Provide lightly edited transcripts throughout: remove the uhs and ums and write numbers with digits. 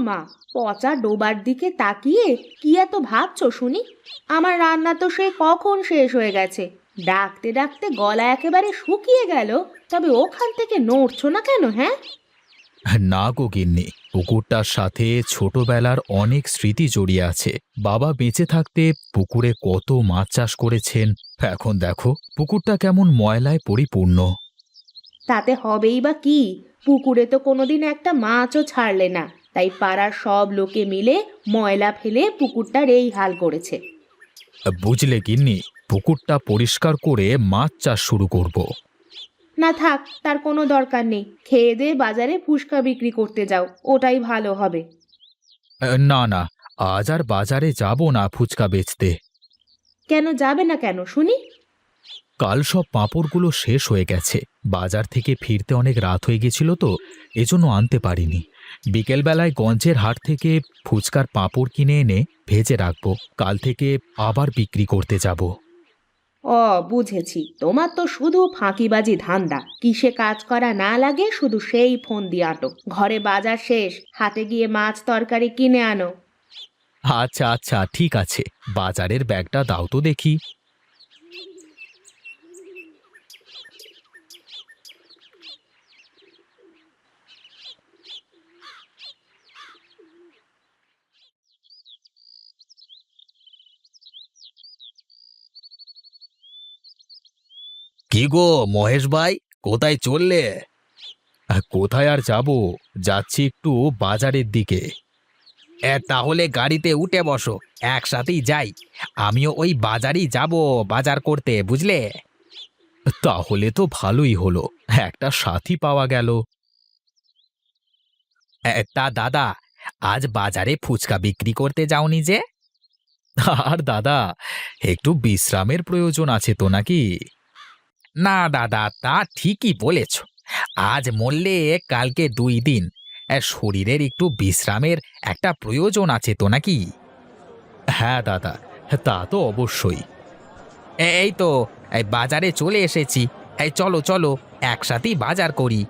মা, পচা ডোবার দিকে তাকিয়ে কি এত ভাবছো শুনি? আমার রান্না তো সেই কখন শেষ হয়ে গেছে। ডাকতে ডাকতে গলা একেবারে শুকিয়ে গেল, তবে ওখান থেকে নড়ছো না কেন? হ্যাঁ, না গো গিন্নি, পুকুরটার সাথে ছোটবেলার অনেক স্মৃতি জড়িয়ে আছে। বাবা বেঁচে থাকতে পুকুরে কত মাছ চাষ করেছেন। এখন দেখো পুকুরটা কেমন ময়লায় পরিপূর্ণ। তাতে হবেই বা কি? পুকুরে তো কোনোদিন একটা মাছও ছাড়লে না, তাই পাড়ার সব লোকে মিলে ময়লা ফেলে পুকুরটার এই হাল করেছে। বুঝলে গিন্নি, পুকুরটা পরিষ্কার করে মাছ চাষ শুরু করব। না থাক, তার কোনো দরকার নেই। খেয়ে দিয়ে বাজারে ফুচকা বিক্রি করতে যাও, ওটাই ভালো হবে। না না, আজ আর বাজারে যাব না ফুচকা বেচতে। কেন যাবে না কেন শুনি? কাল সব পাঁপড়গুলো শেষ হয়ে গেছে। বাজার থেকে ফিরতে অনেক রাত হয়ে গেছিল তো, এজন্য আনতে পারিনি। বিকেলবেলায় গঞ্জের হাট থেকে ফুচকার পাঁপড় কিনে এনে ভেজে রাখবো, কাল থেকে আবার বিক্রি করতে যাব। ও, বুঝেছি, তোমার তো শুধু ফাঁকিবাজি ধান্দা। কিসে কাজ করা না লাগে শুধু সেই ফোন দিয়ে আটো। ঘরে বাজার শেষ, হাটে গিয়ে মাছ তরকারি কিনে আনো। আচ্ছা আচ্ছা, ঠিক আছে, বাজারের ব্যাগটা দাও তো দেখি। কি গো মহেশ ভাই, কোথায় চললে? কোথায় আর যাব, যাচ্ছি একটু বাজারের দিকে। তাহলে গাড়িতে উঠে বসো, একসাথেই যাই। আমিও ওই বাজারেই যাব, বাজার করতে, বুঝলে? তাহলে তো ভালোই হলো, একটা সাথী পাওয়া গেল। তা দাদা, আজ বাজারে ফুচকা বিক্রি করতে যাওনি যে? আর দাদা, একটু বিশ্রামের প্রয়োজন আছে তো নাকি? না দাদা, তা ঠিকই বলেছ। আজ মরলে কালকে 2 দিন, শরীরের একটু বিশ্রামের একটা প্রয়োজন আছে তো নাকি? হ্যাঁ দাদা, তা তো অবশ্যই। এই তো, এই বাজারে চলে এসেছি। এই চলো চলো, একসাথেই বাজার করি।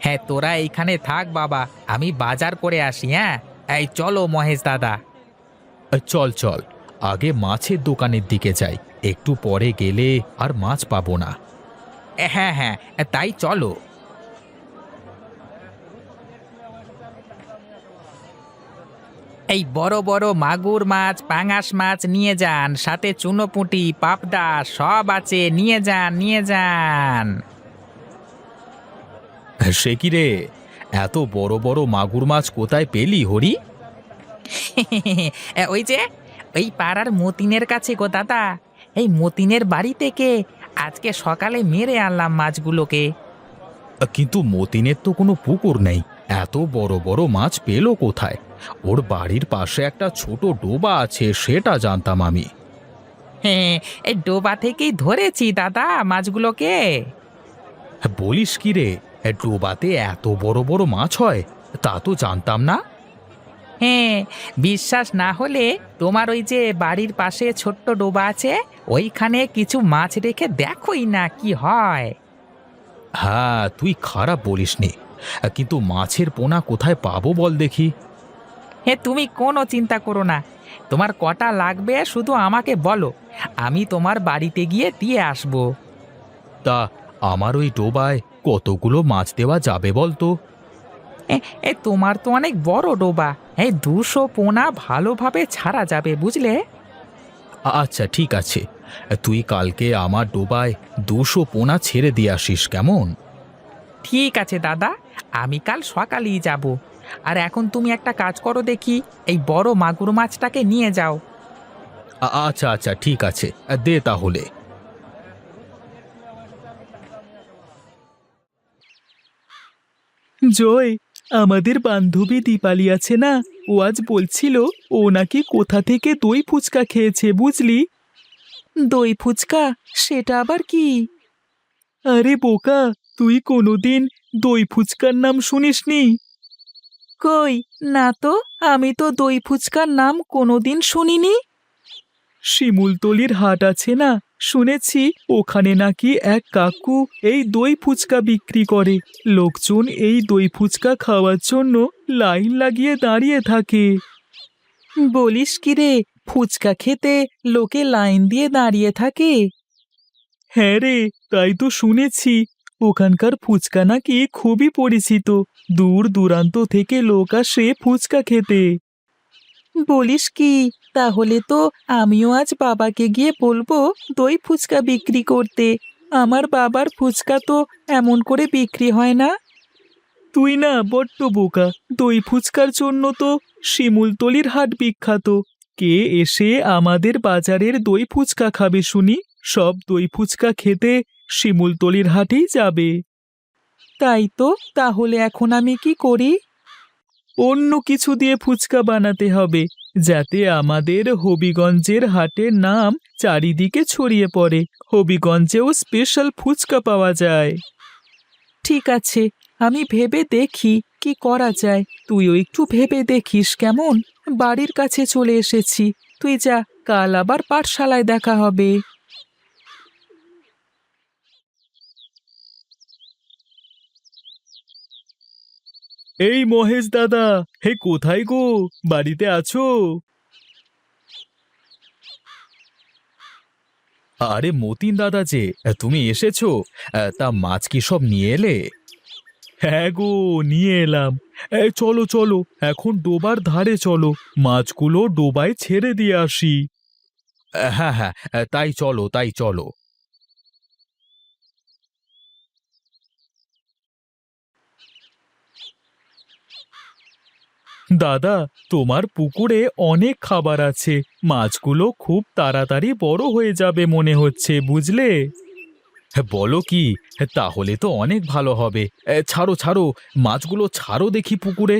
হ্যাঁ, তোরা এইখানে থাক বাবা, আমি বাজার করে আসি। হ্যাঁ, এই চলো মহেশ দাদা। চল চল, আগে মাছের দোকানের দিকে যাই, একটু পরে গেলে আর মাছ পাবো না। হ্যাঁ হ্যাঁ, তাই চলো। এই বড় বড় মাগুর মাছ, পাঙাশ মাছ নিয়ে যান, সাথে চুনোপুঁটি, পাবদা সব আছে, নিয়ে যান নিয়ে যান। সে কি রে, এত বড় বড় মাগুর মাছ কোথায় পেলি হরি? ওই যে, ওই পাড়ার মতিনের কাছে গো দাদা। এই মতিনের বাড়ি থেকে আজকে সকালে মেরে আনলাম মাছগুলোকে। কিন্তু মতিনের তো কোনো পুকুর নেই, এত বড় বড় মাছ পেলো কোথায়? ওর বাড়ির পাশে একটা ছোট ডোবা আছে, সেটা জানতাম আমি। হ্যাঁ, এই ডোবা থেকেই ধরেছি দাদা মাছগুলোকে। বলিস কি রে, ডোবাতে এত বড় বড় মাছ হয়? তা তো জানতাম না। হ্যাঁ, বিশ্বাস না হলে তোমার ওই যে বাড়ির পাশে ছোট্ট ডোবা আছে, ওইখানে কিছু মাছ রেখে দেখোই না কি হয়। হ্যাঁ, তুই খারাপ বলিসনি, কিন্তু মাছের পোনা কোথায় পাবো বল দেখি? হে, তুমি কোনো চিন্তা করো না, তোমার কটা লাগবে শুধু আমাকে বলো, আমি তোমার বাড়িতে গিয়ে দিয়ে আসবো। তা আমার ওই ডোবায় কতগুলো মাছ দেওয়া যাবে বলতো? তোমার তো অনেক বড় ডোবা, এই 200 পোনা ভালোভাবে ছাড়া যাবে, বুঝলে? আচ্ছা ঠিক আছে, তুই কালকে আমার ডোবায় 200 পোনা ছেড়ে দিয়ে আসিস, কেমন? ঠিক আছে দাদা, আমি কাল সকালেই যাব। আর এখন তুমি একটা কাজ করো দেখি, এই বড় মাগুর মাছটাকে নিয়ে যাও। আচ্ছা আচ্ছা, ঠিক আছে, দে তাহলে। জয়, আমাদের বান্ধবী দীপালি আছে না, ও আজ বলছিল ও নাকি কোথা থেকে দই ফুচকা খেয়েছে, বুঝলি? দই ফুচকা? সেটা আবার কি? আরে বোকা, তুই কোনোদিন দই ফুচকার নাম শুনিসনি? কই, না তো, আমি তো দই ফুচকার নাম কোনোদিন শুনিনি। শিমুলতলির হাট আছে না, শুনেছি ওখানে নাকি এক কাকু এই দই ফুচকা বিক্রি করে। লোকজন এই দই ফুচকা খাওয়ার জন্য লাইন লাগিয়ে দাঁড়িয়ে থাকে। বলিস কি রে, ফুচকা খেতে লোকে লাইন দিয়ে দাঁড়িয়ে থাকে? হ্যাঁ রে, তাই তো শুনেছি। ওখানকার ফুচকা নাকি খুবই পরিচিত। দূর দূরান্ত থেকে লোক আসে ফুচকা খেতে। বলিস কি, তাহলে তো আমিও আজ বাবাকে গিয়ে বলবো দই ফুচকা বিক্রি করতে। আমার বাবার ফুচকা তো এমন করে বিক্রি হয় না। তুই না বড্ড বোকা। দই ফুচকার জন্য তো শিমুলতলির হাট বিখ্যাত। কে এসে আমাদের বাজারের দই ফুচকা খাবে শুনি? সব দই ফুচকা খেতে শিমুলতলির হাটেই যাবে। তাই তো, তাহলে এখন আমি কি করি? অন্য কিছু দিয়ে ফুচকা বানাতে হবে, যাতে আমাদের হবিগঞ্জের হাটের নাম চারিদিকে ছড়িয়ে পড়ে। হবিগঞ্জেও স্পেশাল ফুচকা পাওয়া যায়। ঠিক আছে, আমি ভেবে দেখি কি করা যায়। তুইও একটু ভেবে দেখিস কেমন? বাড়ির কাছে চলে এসেছি, তুই যা, কাল আবার পাঠশালায় দেখা হবে। এই মহেশ দাদা, হে কোথায় গো? বাড়িতে আছো? আরে মতিন দাদা যে, তুমি এসেছো? তা মাছ কি সব নিয়ে এলে? হ্যাঁ গো, নিয়ে এলাম। চলো চলো, এখন ডোবার ধারে চলো, মাছগুলো ডোবায় ছেড়ে দিয়ে আসি। হ্যাঁ হ্যাঁ, তাই চলো তাই চলো। দাদা, তোমার পুকুরে অনেক খাবার আছে। মাছগুলো খুব তাড়াতাড়ি বড় হয়ে যাবে মনে হচ্ছে, বুঝলে? বলো কি? তাহলে তো অনেক ভালো হবে। ছাড়ো ছাড়ো, মাছগুলো ছাড়ো দেখি পুকুরে।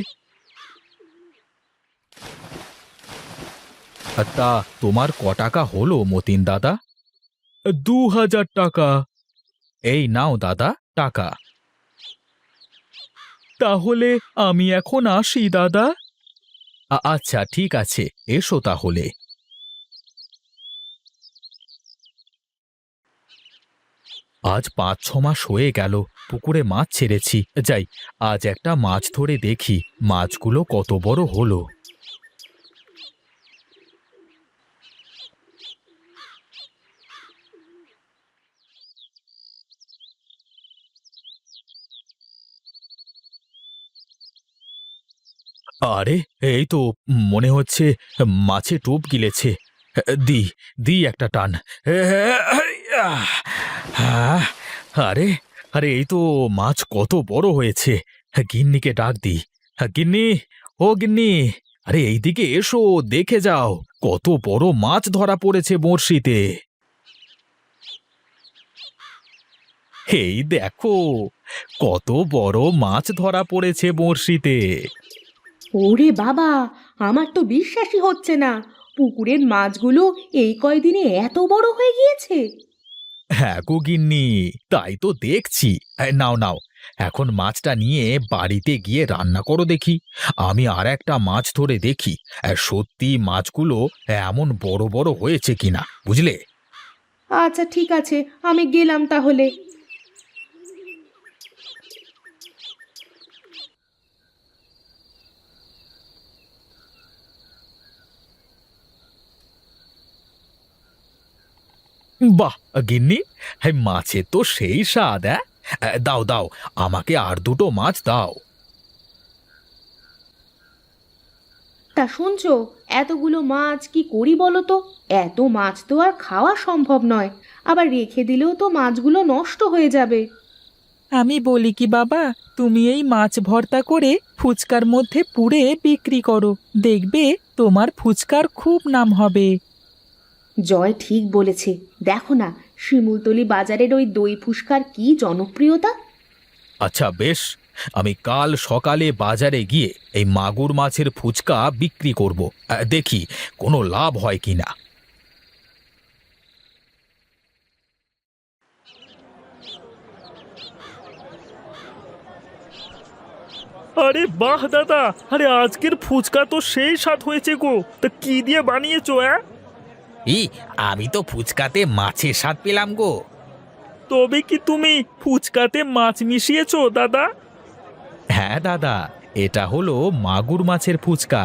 তা তোমার ক টাকা হলো মতিন দাদা? 2000 টাকা। এই নাও দাদা টাকা। তাহলে আমি এখন আসি দাদা। আচ্ছা ঠিক আছে, এসো তাহলে। আজ 5-6 মাস হয়ে গেল পুকুরে মাছ ছেড়েছি। যাই, আজ একটা মাছ ধরে দেখি মাছগুলো কত বড় হলো। আরে, এই তো মনে হচ্ছে মাছে টোপ গিলেছে। দি দি একটা টান। আহ, আরে আরে, এই তো মাছ কত বড় হয়েছে। গিন্নিকে ডাক দি। গিন্নি, ও গিন্নি, আরে এইদিকে এসো, দেখে যাও কত বড় মাছ ধরা পড়েছে বড়শিতে। এই দেখো কত বড় মাছ ধরা পড়েছে বড়শিতে। ওরে বাবা, আমার তো বিশ্বাসই হচ্ছে না। পুকুরের মাছগুলো এই কয়দিনে এত বড় হয়ে গিয়েছে। হ্যাঁ গো গিন্নি, তাই তো দেখছি। নাও নাও, এখন মাছটা নিয়ে বাড়িতে গিয়ে রান্না করো দেখি। আমি আর একটা মাছ ধরে দেখি সত্যি মাছগুলো এমন বড় বড় হয়েছে কিনা, বুঝলে? আচ্ছা ঠিক আছে, আমি গেলাম তাহলে। বাহ গিন্নি, হ্যাঁ মাছের তো সেই স্বাদ। দাও দাও, আমাকে আর দুটো মাছ দাও। তা শুনছো, এতগুলো মাছ কি করি বলো তো? এত মাছ তো আর খাওয়া সম্ভব নয়, আবার রেখে দিলেও তো মাছগুলো নষ্ট হয়ে যাবে। আমি বলি কি বাবা, তুমি এই মাছ ভর্তা করে ফুচকার মধ্যে পুরে বিক্রি করো, দেখবে তোমার ফুচকার খুব নাম হবে। জয় ঠিক বলেছে। দেখো না, শিমুলতলি বাজারের ওই দই ফুচকার কি জনপ্রিয়তা। আচ্ছা বেশ, আমি কাল সকালে বাজারে গিয়ে এই মাগুর মাছের ফুচকা বিক্রি করব। দেখি কোনো লাভ হয় কিনা। আরে বাহ দাদা, আরে আজকের ফুচকা তো সেই স্বাদ হয়েছে গো। তা কি দিয়ে বানিয়েছো? আমি তো ফুচকাতে মাছের স্বাদ পেলাম গো। তবে কি তুমি ফুচকাতে মাছ মিশিয়েছো দাদা? হ্যাঁ দাদা, এটা হলো মাগুর মাছের ফুচকা।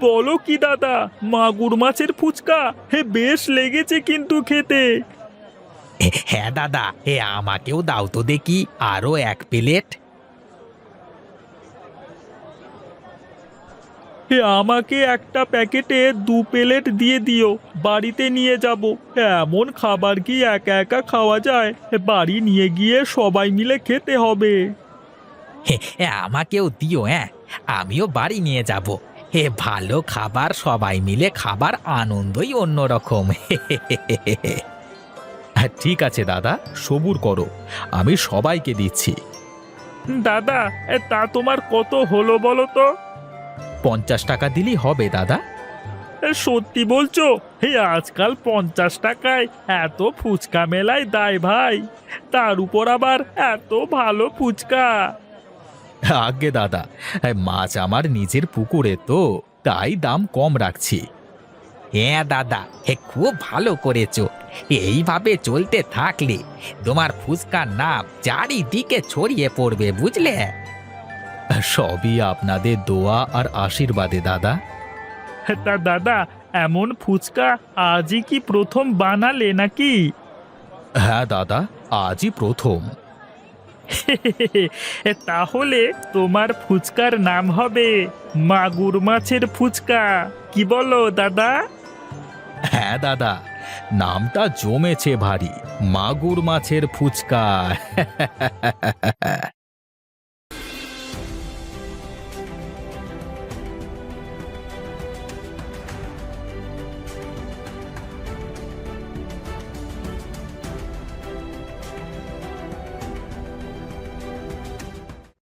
বলো কি দাদা, মাগুর মাছের ফুচকা? হে, বেশ লেগেছে কিন্তু খেতে। হ্যাঁ দাদা, আমাকেও দাও তো দেখি আরো 1 প্লেট। হে, আমাকে একটা প্যাকেটে 2 প্লেট দিয়ে দিও, বাড়িতে নিয়ে যাব। এমন খাবার কি একা একা খাওয়া যায়? বাড়ি নিয়ে গিয়ে সবাই মিলে খেতে হবে। আমাকেও দিও, আমিও বাড়ি নিয়ে যাব। ভালো খাবার সবাই মিলে খাবার আনন্দই অন্যরকম। ঠিক আছে দাদা, সবুর করো, আমি সবাইকে দিচ্ছি। দাদা, তা তোমার কত হলো বলো তো? 50 টাকা দিলেই হবে দাদা। সত্যি বলছো? হে, আজকাল 50 টাকায় এত ফুচকা মেলায় দেয় ভাই, তার উপর আবার এত ভালো ফুচকা। আগে দাদা, মাছ আমার নিজের পুকুরে তো, তাই দাম কম রাখছি। হ্যাঁ দাদা, খুব ভালো করেছো। এইভাবে চলতে থাকলে তোমার ফুচকার নাম চারিদিকে ছড়িয়ে পড়বে, বুঝলে? সবই আপনাদের দোয়া আর আশীর্বাদে দাদা। তা দাদা, এমন ফুচকা আজই কি প্রথম বানালে নাকি? হ্যাঁ দাদা, আজই প্রথম। তাহলে তোমার ফুচকার নাম হবে মাগুর মাছের ফুচকা, কি বলো দাদা? হ্যাঁ দাদা, নামটা জমেছে ভারী, মাগুর মাছের ফুচকা।